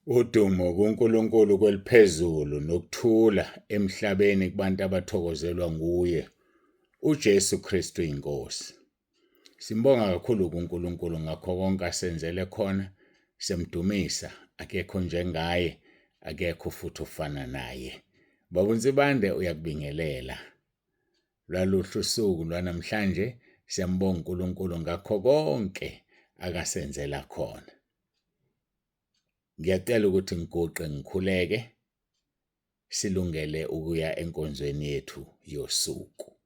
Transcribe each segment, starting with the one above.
Udumo kuNkulunkulu kweliphezulu nokuthula emhlabeni kubantu abathokozelwa nguye uJesu Kristu iNkosi. Simbonga kakhulu kuNkulunkulu ngakho konke asenzele khona, semdumisa, akekho njengaye, akekho futhi ofana naye. Baba uNsibande uyakubingelela. Lwaluhlu usuku lwanamhlanje siyambonga uNkulunkulu ngakho konke akasenzela khona. Ngiyacela ukuthi ngiguqe ngikhuleke silungele ukuya enkonzweni yethu yosuku.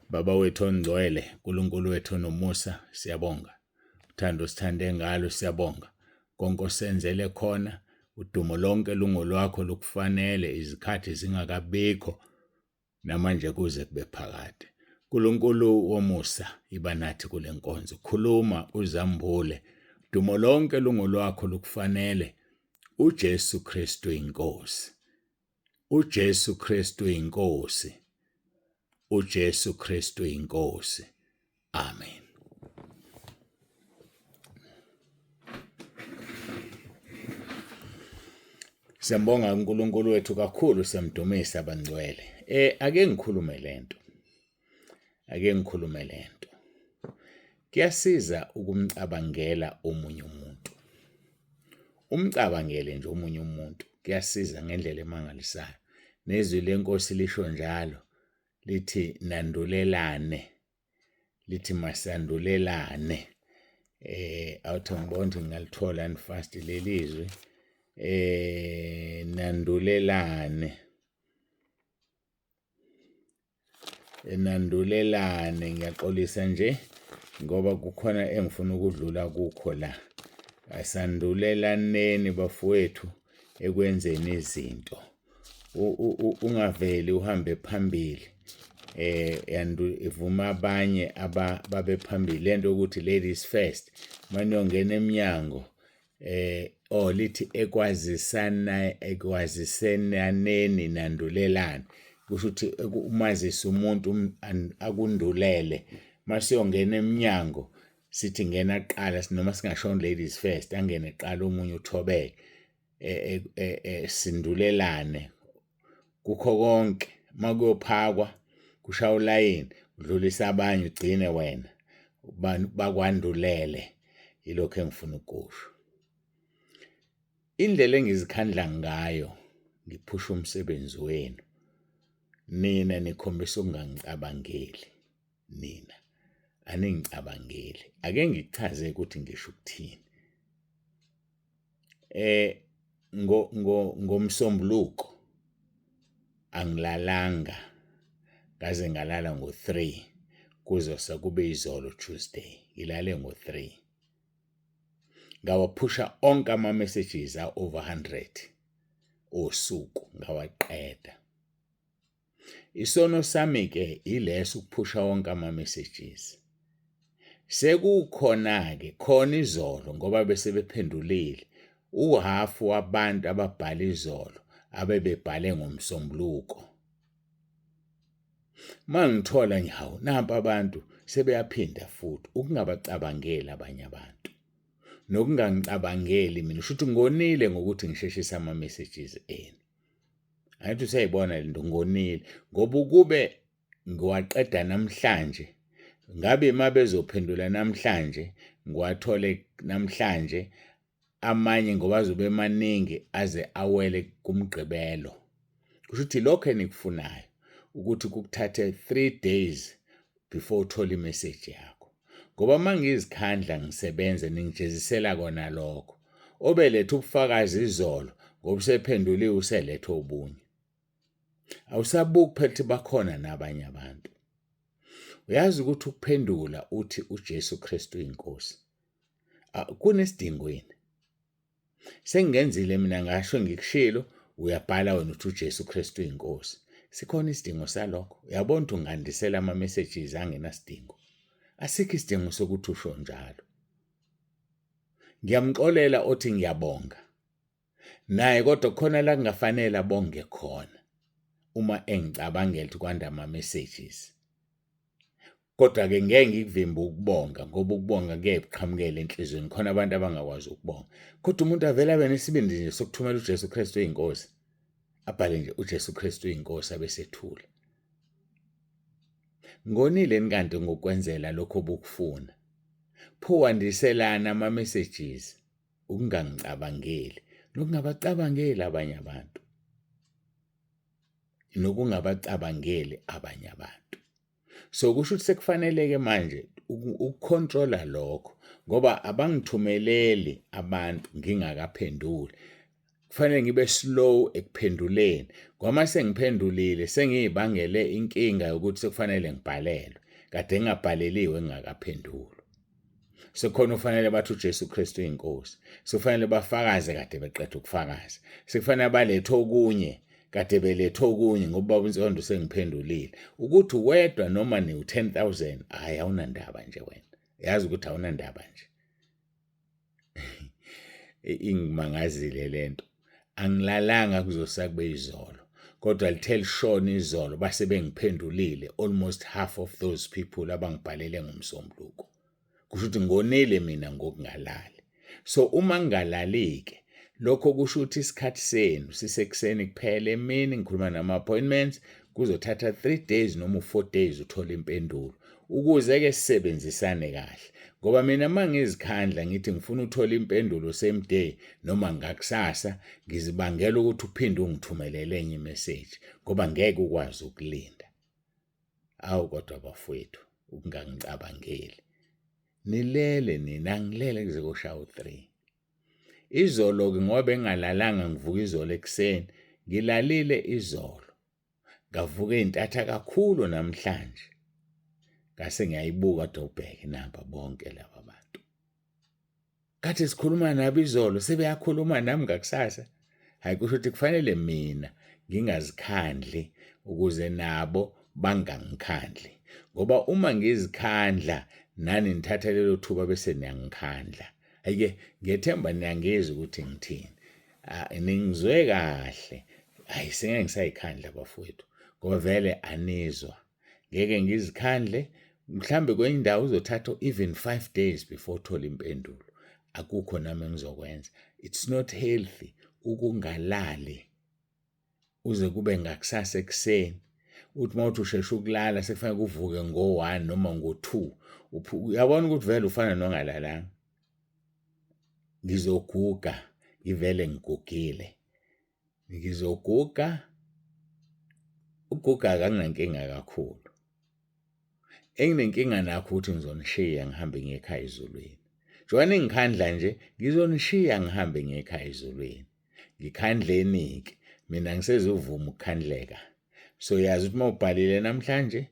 Baba wethu ongcwele, uNkulunkulu wethu nomusa, siyabonga. Uthando sithande ngalo siyabonga. Konke osenzele khona, udumo lonke lungolwakho lukufanele izikhathi zingakabikho namanje kuze kube phakade. uNkulunkulu womusa iba nathi kule nkonzo. Khuluma uzambule. Udumo lonke lungolwakho lukufanele uJesu Kristu iNkosi. uJesu Kristu iNkosi. uJesu Kristu iNkosi. Amen. Siyambonga uNkulunkulu wethu kakhulu, siyamdumisa abangcwele. Ake ngikhulume lento. Kuyasiza ukumcabangela omunye umuntu. Umcabangele nje omunye umuntu kuyasiza ngendlela emangalisayo. Nezwi leNkosi lisho njalo, lithi nandulelane. Lithi masandulelane. Awuthi ngibona ukuthi ngingalithola and fast lelizwi. Nandulelane. Nandulelane, ngiyaxolisa nje ngoba kukhona engifuna ukudlula kukho la. Asandulelaneni bafowethu ekwenzeni izinto. Ungaveli uhambe phambili. Ivuma abanye babe phambili. Lento ukuthi ladies first. Manje ungena eminyango lithi ekwazisenaneni nandulelane. Kusho ukuthi umazisi umuntu akundulele. Mase uyongena eminyango sithi ngena qala noma singashona ladies first, angene qala omunye uthobeke. Sindulelane kukho konke. Makuyophakwa kushawa ulayini, udlulisa abanye ugcine wena bakwandulele. Yilokho engifuna ukusho. Indlela engizikhandla ngayo ngiphusha umsebenzi wenu, nina nikhombisa ukungangicabangeli. Nina aningicabangeli. Ake ngichaze ukuthi ngisho ukuthini. Ngomsombuluko angilalanga, ngaze ngalala ngo-3 kuze sekube izolo Tuesday. Ngilale ngo-3. Ngawaphusha onke ama-messages over 100 osuku ngawaqeda. Isono sami ke ileso ukuphusha wonke ama-messages. Sekukhona ke khona izolo ngoba bese bephendulile. Uhafu wabantu ababhala izolo abebebhale ngomsombuluko. Mangithola nyawo nampa abantu sebeyaphinda futhi ukungabacabangeli abanye abantu. Nokungangicabangeli mina usho ukuthi ngonile ngokuthi ngisheshise ama-messages enu. Angithi usayibona lento ngonile ngoba ukube ngiwaqeda namhlanje, ngabe mabezophendula namhlanje, ngiwathole namhlanje, amanye ngoba azobe emaningi aze awele kumgqibelo. Kusho ukuthi lokho enikufunayo ukuthi kukuthathe 3 days before uthole imessage yakho. Ngoba mangizikhandla ngisebenze ningijezisela kona lokho. Obelethe ubufakazi izolo ngoba usephenduliwe uselethe obunye. Awusabuki phethe bakhona nabanye abantu. Uyazi ukuthi ukuphendula uthi uJesu Kristu iNkosi. Kunesidingo yini? Sengenzile mina ngasho ngikushilo, uyabhala wena uthi uJesu Kristu iNkosi. Sikhona isidingo salokho. Uyabona ukuthi ungandisela ama-messages angenasidingo. Asikho isidingo sokuthi usho njalo. Ngiyamxolela othi ngiyabonga. Naye kodwa khona la kungafanele abonge khona. Uma engicabangela ukuthi kwanda ama-messages. Kodwa-ke ngeke ngikuvimbe ukubonga ngoba ukubonga kuyaye kuqhamukele enhlizweni, khona abantu abangakwazi ukubonga. Kodwa umuntu avele abe nesibindi nje sokuthumela uJesu Kristu oyinkosi, abhale nje uJesu Kristu oyinkosi abesethula. Ngonileni kanti ngokwenzela lokho obukufuna? Pho wandiselana ama-messages ukungangicabangeli nokungabacabangeli abanye abantu. Nokungabacabangeli abanye abantu. So kusho ukuthi sekufanele-ke manje ukukontrola lokho ngoba abangithumeleli abantu ngingakaphenduli. Kufanele ngibe slow ekuphenduleni. Ngoba sengiphendulile sengiyibangele inkinga yokuthi sekufanele ngibhalelwe. Kade ngingabhaleliwe ngingakaphenduli. Sekhona ufanele bathi uJesu Kristu uyinkosi. Sekufanele bafakaze kade beqeda ukufakaza. Sekufanele balethe okunye kade belethe okunye ngoba ubunsondo sengiphendulile. Ukuthi wedwa noma ni 10,000 hayi awunandaba nje wena. Yazi ukuthi awunandaba nje. Ingimangazile lento. Angilalanga kuzosakube izolo. Kodwa lithe lishona izolo base bengiphendulile almost half of those people abangibhalele ngomsombuluko. Kusho ukuthi ngonile mina ngokungalali. So uma ngingalalike lokho kusho ukuthi isikhathi senu sisekuseni kuphela, emini ngikhuluma nama-appointments kuzothatha 3 days noma 4 days uthola impendulo ukuze ke sisebenzisane kahle. Ngoba mina mangizikhandla ngithi ngifuna uthola impendulo same day noma ngakusasa ngizibangela ukuthi uphinde ungithumelele enye imessage ngoba ngeke ukwazi ukulinda. Awu kodwa bafowethu ukungangicabangeli. Nilele nina ngilele kuze kushaye 3. Izolo-ke ngoba bengalalanga ngivuka izolo ekuseni, ngilalile izolo. Ngavuka ey'ntatha kakhulu namhlanje. Ngase ngiyayibuka Dobheke namba bonke laba bantu. Kathi sikhuluma nabo izolo sebeyakhuluma nami ngakusasa. Hayi kusho ukuthi kufanele mina ngingazikhandli ukuze nabo bangangikhandli. Ngoba uma ngizikhandla nani nithatha lelo thuba bese niyangikhandla. Ayike ngiyethemba niyangizwa ukuthi ngithini. Ningizwe kahle. Hayi sengeke ngisayikhandla bafowethu ngoba vele anizwa. Ngeke ngizikhandle mhlambe kwenye indawo uzothatha even 5 days before uthola impendulo. Akukho nami engizokwenza. It's not healthy ukungalali uze kube ngakusasa ekuseni. Uthi mawuthi usheshe ukulala sekufanele kuvuke ngo-1 noma ngo-2. Uyabona ukuthi vele ufana nongalalanga. Ngizoguga ngivele ngigugile. Ngizoguga. Uguga akanginankinga kakhulu. Enginenkinga nakho ukuthi ngizonishiya ngihambe ngekhaya ezulwini. Njengoba ngikhandla nje ngizonishiya ngihambe ngekhaya ezulwini. Ngikhandleni-ke mina ngisezuvuma ukukhandleka. So yazi ukuthi mawubhalile namhlanje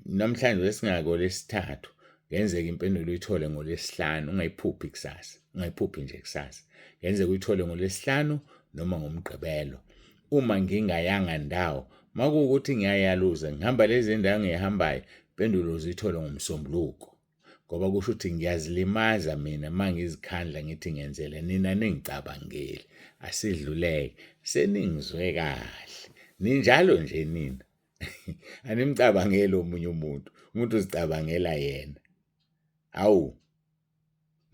namhlanje lesingako lesithathu ngenzeka impendulo uyithole ngolesihlanu ungayiphuphi kusasa. Ungayiphuphi nje kusasa. Ngenzeka uyithole ngolesihlanu noma ngomgqibelo. Uma ngingayanga ndawo makuwukuthi ngiyayaluza ngihamba lezi ndawo ngihambayo impendulo uzithole ngomsombuluko. Ngoba kusho ukuthi ngiyazilimaza mina mangizikhandla ngithi ngenzele nina ningicabangeli. Asidluleke seningizwe kahle. Ninjalo nje nina. Animcabangeli omunye umuntu. Umuntu uzicabangela yena. Awu.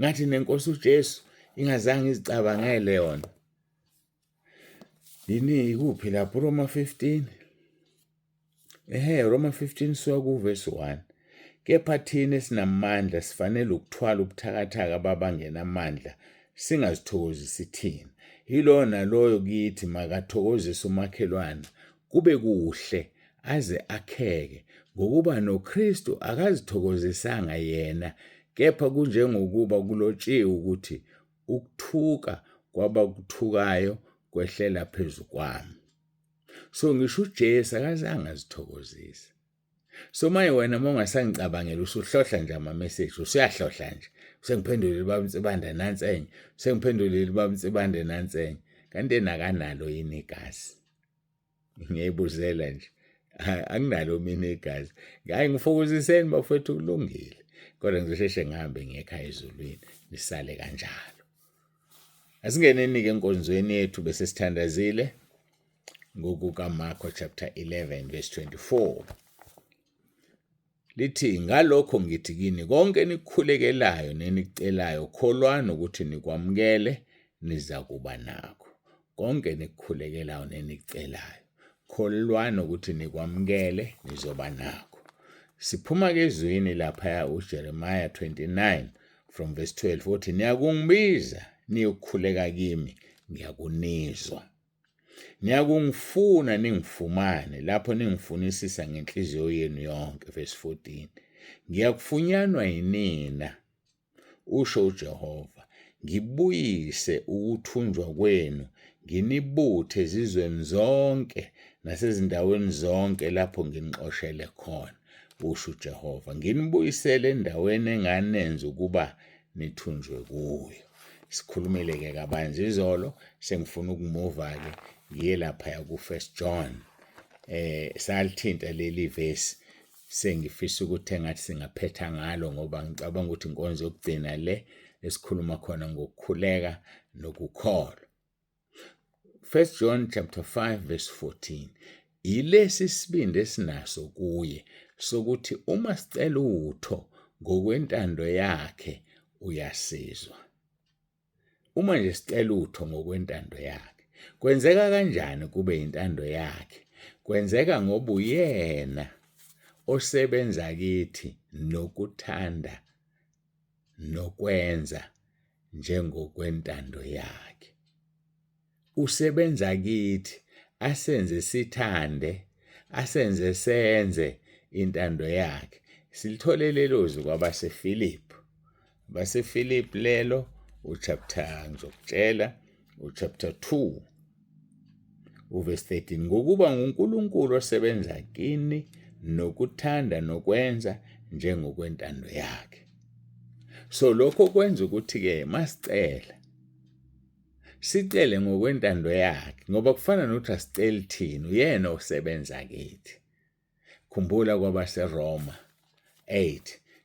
Ngathi nenkosi uJesu ingazange izicabangele yona. Yini ikuphi lapho Roma 15? Roma 15 suka kuverse 1. Kepha thina esinamandla sifanele ukuthwala ubuthakathaka babangenamandla singazithokozisi thina. Yilo naloyo kithi makathokozise umakhelwane kube kuhle aze akheke ngokuba noKristu akazithokozisanga yena kepha kunjengokuba kulotshiwe ukuthi ukuthuka kwabakuthukayo kwehlela phezu kwami. So ngisho uJesu akazange azithokozise. So maye wena mongasangicabangela usuhlohla nje ama-message usuyahlohla nje. Sengiphendulile baba Mtsibanda nansi enye. Sengiphendulile baba Mtsibanda nansi enye. Kanti nakanalo yini igazi? Ngiyayibuzela nje. Anginalo mina igazi. Hayi ngifokuziseni bafethu kulungile. Kodwa ngizosheshe ngihambe ngekhaya ezulwini nisale kanjalo. Asingeneni ke enkonzweni yethu bese sithandazile ngokuka Marko chapter 11 verse 24. lithi ngalokho ngithi kini konke nikukhulekelayo nenicelayo kholwani ukuthi nikwamukele niza kuba nakho. Konke nikukhulekelayo nenicelayo kholwani ukuthi nikwamukele nizoba nakho. Siphuma ke ezwini lapha uJeremiah 29 from verse 12 uthi niyakungibiza niyokukhuleka kimi ngiyakunizwa. Niyakungifuna ningifumane lapho ningifunisisa ngenhliziyo yenu yonke. Verse 14 ngiyakufunyanwa yinina usho uJehova ngibuyise ukuthunjwa kwenu nginibuthe ezizweni zonke nasezindaweni zonke lapho nginixoshele khona usho uJehova nginibuyisele endaweni enganenza ukuba nithunjwe kuyo. Sikhulumile ke kabanzi izolo sengifuna ukumuva ke ngiye lapha ku 1 John salithinta leli verse sengifisa ukuthi engathi singaphetha ngalo ngoba ngicabanga ukuthi inkonzo yokugcina le esikhuluma khona ngokukhuleka nokukholwa. 1 John chapter 5 verse 14 ilesi sibindi esinaso kuye sokuthi uma sicela utho ngokwentando yakhe uyasizwa. Uma nje sicela utho ngokwentando yakhe kwenzeka kanjani kube intando yakhe? Kwenzeka ngoba uyena osebenza kithi nokuthanda nokwenza njengokwentando yakhe. Usebenza kithi asenze sithande, asenze senze intando yakhe. Silithole lelozwi kwabaseFilipi. BaseFilipi lelo uchapter ngizokutshela uchapter 2 uverse 13 ngokuba nguNkulunkulu osebenza kini nokuthanda nokwenza njengokwentando yakhe. So lokho kwenza ukuthi ke masicela sicele ngokwentando yakhe ngoba kufana nokuthi asicela thina uyena osebenza kithi. Khumbula kwabaseRoma 8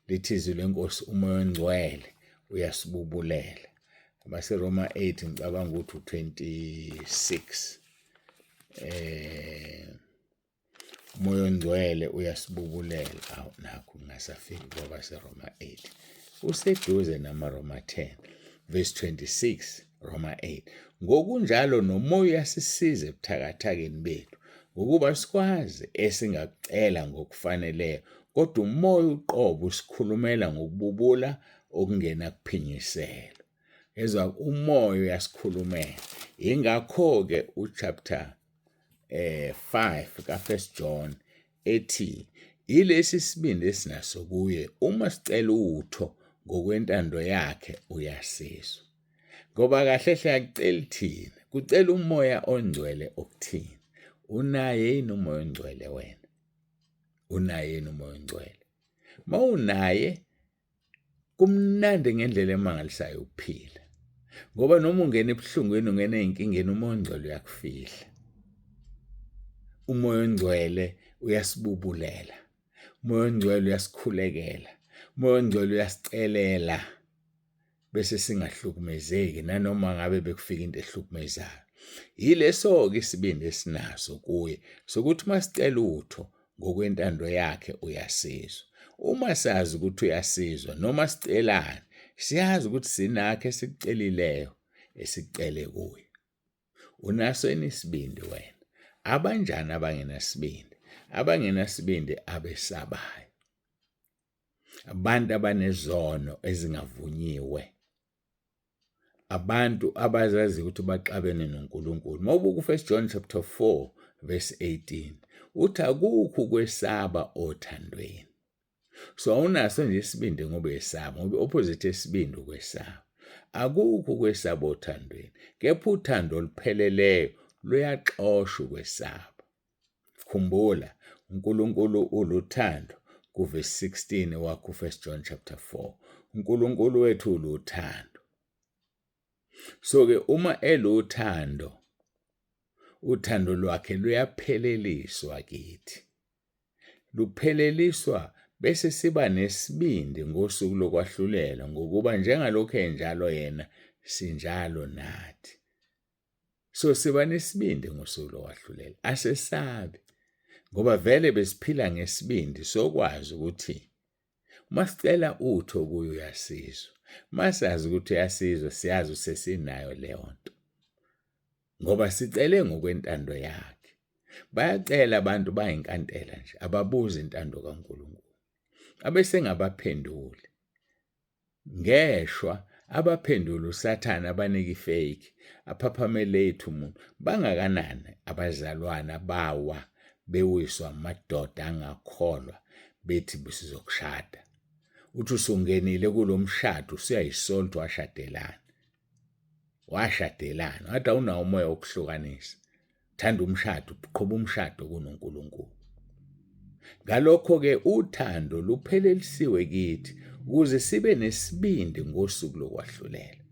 lithi izwi lenkosi umoya ongcwele uyasibubulela. AbaseRoma 8 ngicabanga ukuthi 26 umoya ongcwele uyasibubulela. Nakho ngasafiki kwabaseRoma 8 useduze namaRoma 10 verse 26 Roma 8 ngokunjalo nomoya uyasisiza ebuthakathakeni bethu ukuba sikwazi esingakucela ngokufaneleyo kodwa umoya uqobo usikhulumela ngokububula okungena kuphinyisela. Ezwa umoya uyasikhulumela. Ingakho ke uchapter 5 ka1 John ethi ilesi sibindi esinaso kuye uma sicela utho ngokwentando yakhe uyasizwa. Ngoba kahle hle akucela thina kucela umoya ongcwele okuthina. Unaye yini umoya ongcwele wena? Unaye yini umoya ongcwele? Mawunaye kumnandi ngendlela emangalisayo ukuphila. Ngoba noma ungena ebuhlungweni ungena ezinkingeni umoya ongcwele uyakufihla. Umoya ongcwele uyasibubulela. Umoya ongcwele uyasikhulekela. Umoya ongcwele uyasicelela bese singahlukumezeki nanoma ngabe bekufika into ehlukumezayo. Yileso ke isibindi esinaso kuye sokuthi masicela utho ngokwentando yakhe uyasizwa. Uma sazi ukuthi uyasizwa noma sicelana siyazi ukuthi sinakho esikucelileyo esicele kuye. Unaso isibindi wena? Abanjani abangenasibindi? Abangenasibindi abesabayo. Abantu abanezono ezingavunyiwe. Abantu abazazi ukuthi baxabene noNkulunkulu. Mawubuka u1 John chapter 4 verse 18 uthi akukho ukwesaba othandweni. So awunaso nje isibindi ngoba uyesaba ngoba opposite esibindi ukwesaba. Akukho ukwesaba othandweni. Kepha uthando olupheleleyo luyaxosha ukwesaba. Khumbula uNkulunkulu uluthando kuverse 16 wakho u1 John chapter 4. uNkulunkulu wethu uluthando. So ke uma eluthando uthando lwakhe luyapheleliswa kithi. Lupheleliswa bese siba nesibindi ngosuku lokwahlulela ngokuba njengalokho enjalo yena sinjalo nathi. So siba nesibindi ngosuku lokwahlulela. Asesabe ngoba vele besiphila ngesibindi sokwazi ukuthi masicela utho kuye uyasizwa. Masazi ukuthi uyasizwa siyazi usesinayo leyo nto. Ngoba sicele ngokwentando yakhe. Bayacela abantu bayinkantela nje ababuza intando kaNkulunkulu. Abesengabaphenduli. Ngeshwa abaphendula uSathane abanika ifake aphaphamele ethu umuntu bangakanani abazalwana bawa bewiswa amadoda angakholwa bethi besizokushada. Uthi usungenile kulomshado usiyayisolta washadelana wathi awunawo umoya wokuhlukanisa. Thanda umshado, uqhuba umshado kunoNkulunkulu. Ngalokho ke uthando luphelelisiwe kithi ukuze sibe nesibindi ngosuku lokwahlulela.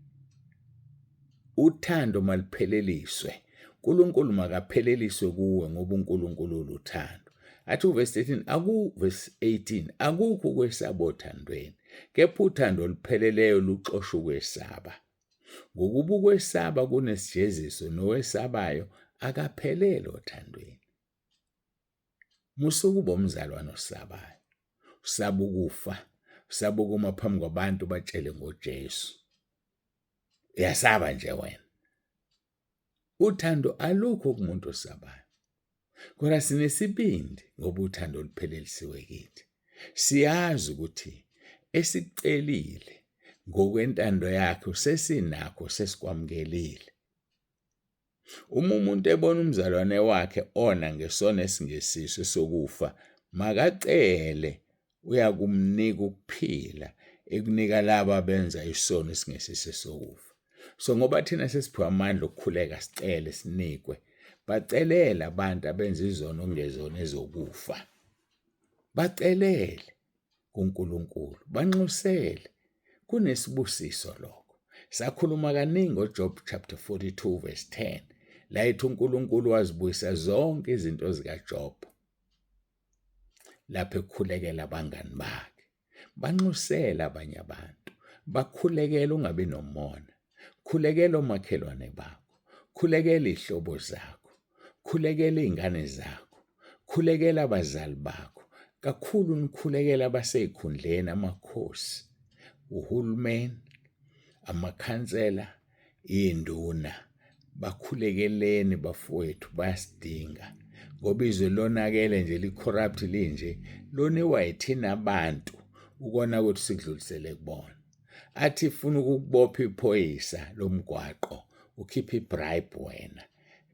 Uthando malipheleliswe, uNkulunkulu makapheleliswe kuwe ngoba uNkulunkulu luthando. Athi verse 18 akukho ukwesaba othandweni, kepha uthando olupheleleyo luxosha ukwesaba. Ngokuba ukwesaba kunesijeziso nowesabayo akaphelele othandweni. Musukuba umzalwane osabayo, usaba ukufa, usaba ukuma phambi kwabantu batshele ngoJesu. Uyasaba nje wena. Uthando alukho kumuntu osabayo. Kodwa sinesibindi ngoba uthando luphelelisiwe kithi. Siyazi ukuthi esikucelile ngokwentando yakhe usesinakho sesikwamukelile. Uma umuntu ebona umzalwane wakhe ona ngesono esingesiso sokufa, makacele uyakumnika ukuphila ekunika laba abenza isono esingesiso sokufa. So ngoba thina sesiphiwe amandla okukhuleka sicele sinikwe, bacelele abantu abenza izono ongezona ezokufa. Bacelele kuNkulunkulu, banxusele. Kunesibusiso lokho. Sakhuluma kaningi ngoJob chapter 42 verse 10. La ethi uNkulunkulu wazibuyisa zonke izinto zikaJob. Lapho ekukhulekela abangani bakhe. Banxusele abanye abantu. Bakhulekela ungabi nomona. Khulekela omakhelwane bakho. Khulekela izihlobo zakho. Khulekela izingane zakho. Khulekela abazali bakho. Kakhulu nikhulekela abasezikhundleni, amakhosi, uhulumeni, amakhansela, induna. Bakhulekeleni bafowethu bayasidinga. Ngoba izwe lonakele nje licorrupt linje loniwa yithina abantu ukona ukuthi sikudlulisele kubona. Athi ufuna ukukubopha iphoyisa lomgwaqo ukhipha ibribe wena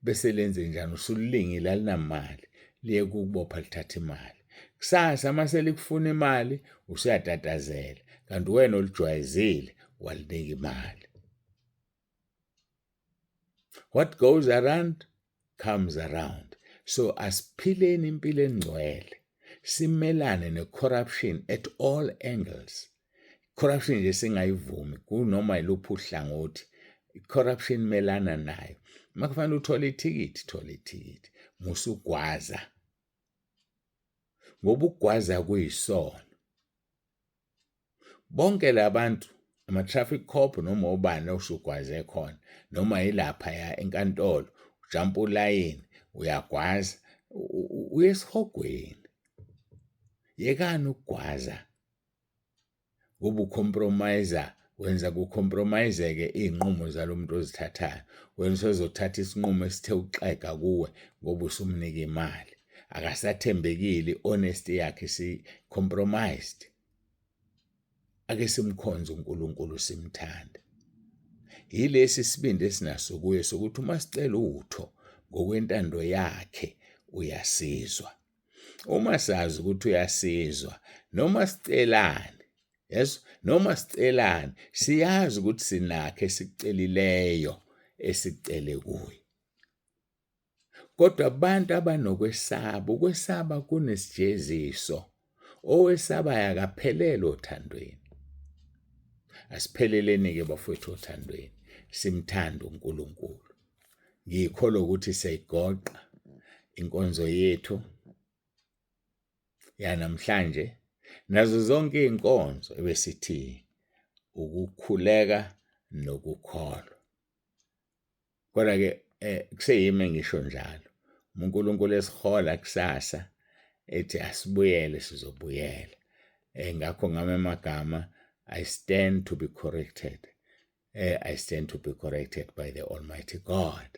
bese lenze njani usulilingile alinamali liye kukubopha lithatha imali. Kusasa mase likufuna imali usiyatatazela kanti wena olijwayezile walinika imali. What goes around comes around. So asiphileni impilo engcwele. Simelane necorruption at all angles. Corruption nje singayivumi kunoma yiluphi uhlangothi. Corruption melana nayo. Makufanele uthole ithikithi, thola ithikithi. Musugwaza. Ngoba ukugwaza kuyisono. Bonke labantu ama-traffic cop noma ubani osugwaze khona noma yilapha ya enkantolo ujampa ulayini uyagwaza uyesihogweni. Yekani ukugwaza. Ngoba ucompromiser wenza kucompromiseke izinqumo zalomuntu ozithathayo. Wena usezothatha isinqumo esithe uxega kuwe ngoba usumnika imali. Akasathembekile, honesty yakhe si compromised. Ake simkhonze uNkulunkulu simthanda. Yilesi sibindi esinaso kuye sokuthi uma sicela utho ngokwentando yakhe uyasizwa. Uma sazi ukuthi uyasizwa noma sicelane, yes, noma sicelane siyazi ukuthi sinakhe esicelileyo esicele kuye. Kodwa abantu abanokwesaba, ukwesaba kunesijeziso. Owesabayo akaphelele othandweni. Asipheleleni ke bafowethu othandweni. Simthanda uNkulunkulu. Ngikholwa ukuthi siyayigoqa inkonzo yethu yanamhlanje nazo zonke izinkonzo ebesithi ukukhuleka nokukholwa. Kodwa ke kuseyimi ngisho njalo. uNkulunkulu esihola kusasa ethi asibuyele sizobuyela. Ngakho ngame amagama, I stand to be corrected. I stand to be corrected by the Almighty God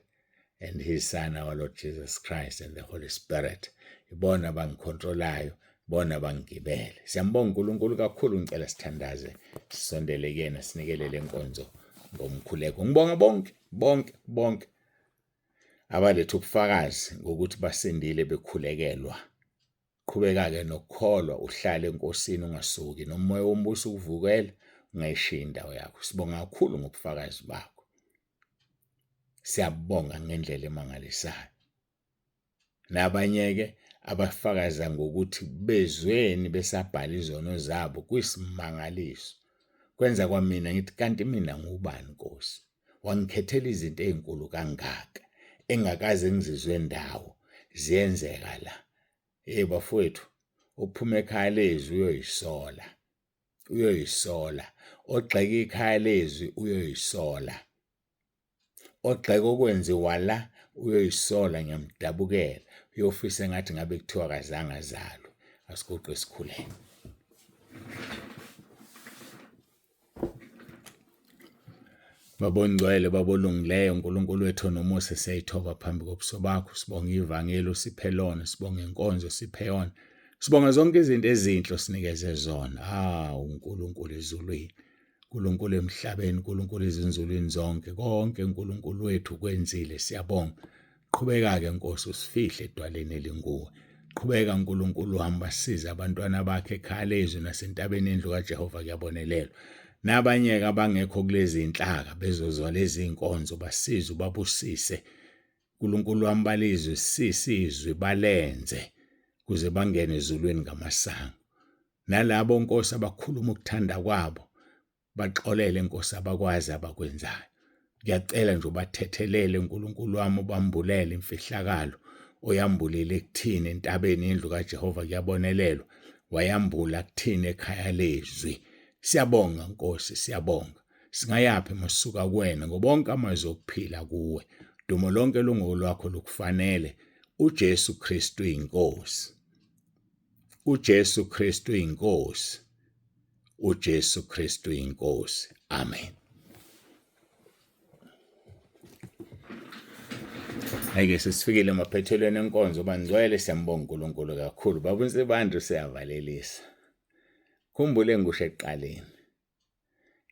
and His Son, our Lord Jesus Christ, and the Holy Spirit. Ibona bangicontrolayo, bona bangigibele. Siyambonga uNkulunkulu kakhulu, ngicela sithandaze, sisondele kuyena, sinikele lenkonzo ngomkhuleko. Ngibonga bonke abaletha ubufakazi ngokuthi basindile bekhulekelwa. Qhubeka-ke nokukholwa, uhlale enkosini ungasuki, nomoya wombuso ukuvukela, ungayishiyi indawo yakho. Sibonga kakhulu ngobufakazi bakho. Siyabonga ngendlela emangalisayo. Nabanye-ke abafakaza ngokuthi bezweni besabhala izono zabo kuyisimangaliso. Kwenza kwamina ngithi kanti mina ngubani Nkosi? Wangikhethela izinto ezinkulu kangaka engakaze ngizizwe ndawo ziyenzeka la. Bafowethu, uphuma ekhaya lezwi uyoyisola. Ogxeka ikhaya lezwi uyoyisola. Ogxeka okwenziwa la uyoyisola, ngiyamdabukela. Uyofisa engathi ngabe kuthiwa kazange azalwe. Asiguqe esikhuleni. Babongcwele, babolungileyo, uNkulunkulu wethu nomusa, siyayithoba phambi kobuso bakho. Sibonga ivangeli osiphe lona, sibonga inkonzo osiphe yona, sibonga zonke izinto ezinhle osinikeze zona. uNkulunkulu ezulwini, uNkulunkulu emhlabeni, uNkulunkulu ezinzulwini zonke, konke uNkulunkulu wethu kwenzile, siyabonga. Qhubeka-ke Nkosi, usifihle edwaleni elinguwe. Qhubeka uNkulunkulu, uhamba siza abantwana bakhe ekhaya lezwi nasentabeni endlu kaJehova kuyabonelelwa. Nabanye-ke abangekho kulezi inhlaka bezozwa lezi inkonzo, basize ubabusise. uNkulunkulu wami, balizwe sisizwe balenze kuze bangene ezulwini ngamasango. Nalabo Nkosi abakhuluma ukuthanda kwabo, baxolele Nkosi abakwazi abakwenzayo. Ngiyacela nje ubathethelele uNkulunkulu wami, ubambulele imfihlakalo oyambulile kuthini entabeni indlu kaJehova kuyabonelelwa, wayambula kuthini ekhaya lezwi. Siyabonga Nkosi, siyabonga. Singayaphi masisuka kuwena ngoba bonke amazwi okuphila kuwe. Dumo lonke lungolwakho lukufanele. uJesu Kristu inkosi. uJesu Kristu inkosi. uJesu Kristu inkosi. Amen. Ayike sesifikile emaphethelweni enkonzo bangcwele, siyambonga uNkulunkulu kakhulu. Babunsi bantu siyavalelisa. Khumbule ngusho ekuqaleni.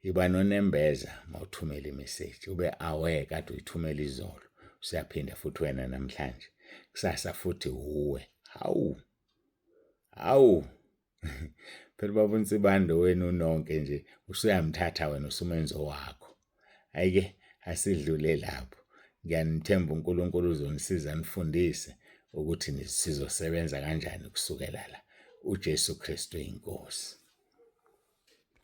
Iba nonembeza mawuthumela imeseji, ube aware kade uyithumela izolo. Usiyaphinda futhi wena namhlanje. Kusasa futhi uwe. Hawu. Phela babunsi bantu wena unonke nje usuyamthatha wena usumenzo wakho. Ayike asidlule lapho. Ngiyanithemba uNkulunkulu uzonisiza nifundise ukuthi sizosebenza kanjani kusukela la. uJesu Kristu inkosi.